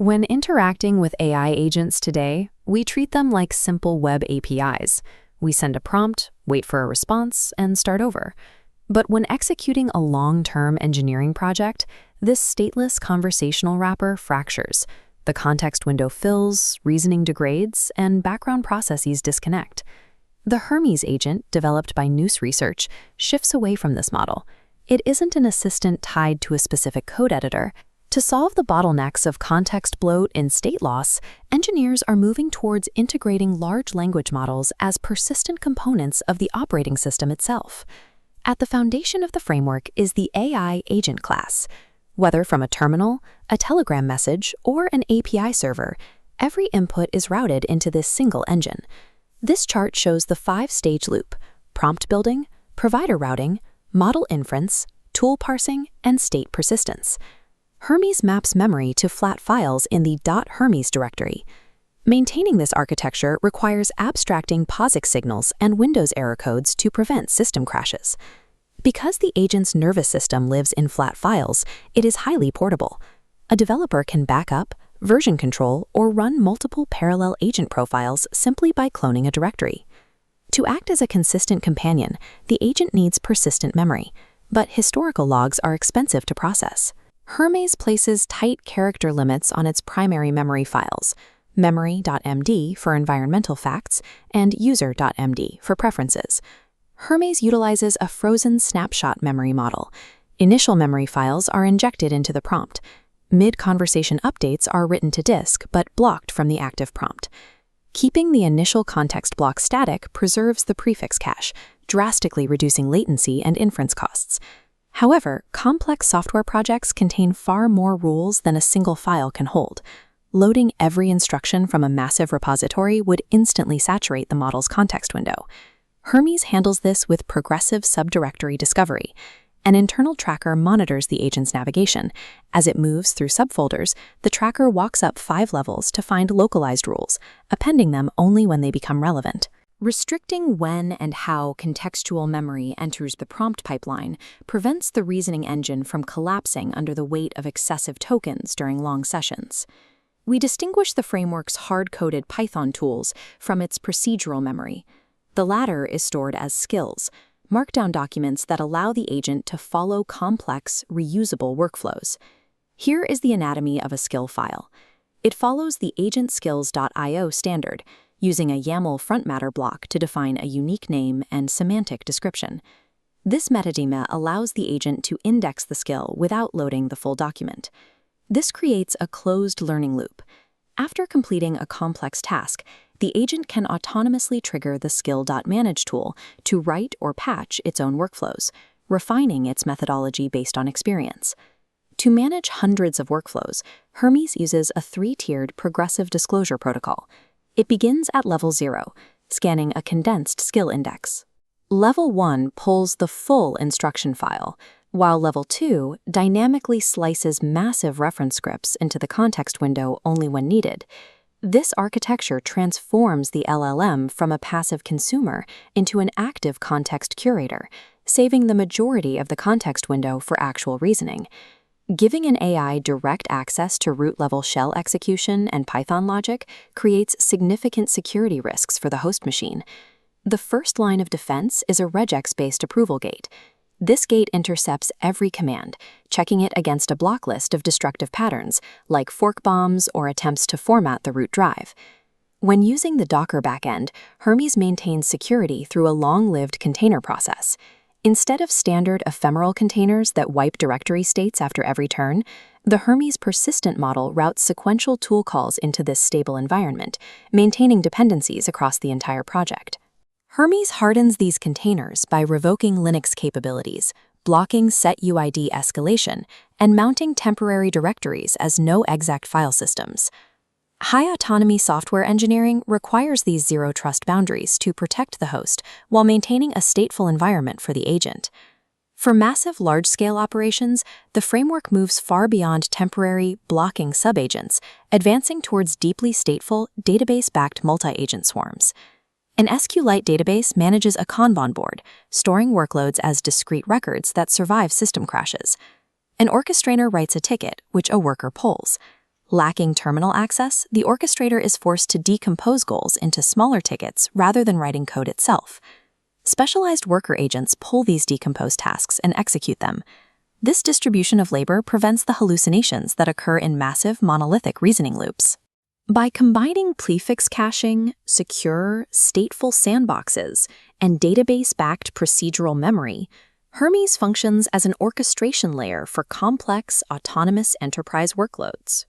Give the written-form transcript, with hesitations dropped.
When interacting with AI agents today, we treat them like simple web APIs. We send a prompt, wait for a response, and start over. But when executing a long-term engineering project, this stateless conversational wrapper fractures. The context window fills, reasoning degrades, and background processes disconnect. The Hermes Agent, developed by Noose Research, shifts away from this model. It isn't an assistant tied to a specific code editor. To solve the bottlenecks of context bloat and state loss, engineers are moving towards integrating large language models as persistent components of the operating system itself. At the foundation of the framework is the AI agent class. Whether from a terminal, a Telegram message, or an API server, every input is routed into this single engine. This chart shows the 5-stage loop: prompt building, provider routing, model inference, tool parsing, and state persistence. Hermes maps memory to flat files in the .hermes directory. Maintaining this architecture requires abstracting POSIX signals and Windows error codes to prevent system crashes. Because the agent's nervous system lives in flat files, it is highly portable. A developer can back up, version control, or run multiple parallel agent profiles simply by cloning a directory. To act as a consistent companion, the agent needs persistent memory, but historical logs are expensive to process. Hermes places tight character limits on its primary memory files, memory.md for environmental facts and user.md for preferences. Hermes utilizes a frozen snapshot memory model. Initial memory files are injected into the prompt. Mid-conversation updates are written to disk but blocked from the active prompt. Keeping the initial context block static preserves the prefix cache, drastically reducing latency and inference costs. However, complex software projects contain far more rules than a single file can hold. Loading every instruction from a massive repository would instantly saturate the model's context window. Hermes handles this with progressive subdirectory discovery. An internal tracker monitors the agent's navigation. As it moves through subfolders, the tracker walks up 5 levels to find localized rules, appending them only when they become relevant. Restricting when and how contextual memory enters the prompt pipeline prevents the reasoning engine from collapsing under the weight of excessive tokens during long sessions. We distinguish the framework's hard-coded Python tools from its procedural memory. The latter is stored as skills, markdown documents that allow the agent to follow complex, reusable workflows. Here is the anatomy of a skill file. It follows the agentskills.io standard, using a YAML front matter block to define a unique name and semantic description. This metadata allows the agent to index the skill without loading the full document. This creates a closed learning loop. After completing a complex task, the agent can autonomously trigger the skill.manage tool to write or patch its own workflows, refining its methodology based on experience. To manage hundreds of workflows, Hermes uses a 3-tiered progressive disclosure protocol. It begins at level 0, scanning a condensed skill index. Level 1 pulls the full instruction file, while level 2 dynamically slices massive reference scripts into the context window only when needed. This architecture transforms the LLM from a passive consumer into an active context curator, saving the majority of the context window for actual reasoning. Giving an AI direct access to root-level shell execution and Python logic creates significant security risks for the host machine. The first line of defense is a regex-based approval gate. This gate intercepts every command, checking it against a block list of destructive patterns, like fork bombs or attempts to format the root drive. When using the Docker backend, Hermes maintains security through a long-lived container process. Instead of standard ephemeral containers that wipe directory states after every turn, the Hermes persistent model routes sequential tool calls into this stable environment, maintaining dependencies across the entire project. Hermes hardens these containers by revoking Linux capabilities, blocking setuid escalation, and mounting temporary directories as no-exec file systems. High-autonomy software engineering requires these zero-trust boundaries to protect the host while maintaining a stateful environment for the agent. For massive large-scale operations, the framework moves far beyond temporary, blocking subagents, advancing towards deeply stateful, database-backed multi-agent swarms. An SQLite database manages a Kanban board, storing workloads as discrete records that survive system crashes. An orchestrator writes a ticket, which a worker pulls. Lacking terminal access, the orchestrator is forced to decompose goals into smaller tickets rather than writing code itself. Specialized worker agents pull these decomposed tasks and execute them. This distribution of labor prevents the hallucinations that occur in massive monolithic reasoning loops. By combining prefix caching, secure, stateful sandboxes, and database-backed procedural memory, Hermes functions as an orchestration layer for complex, autonomous enterprise workloads.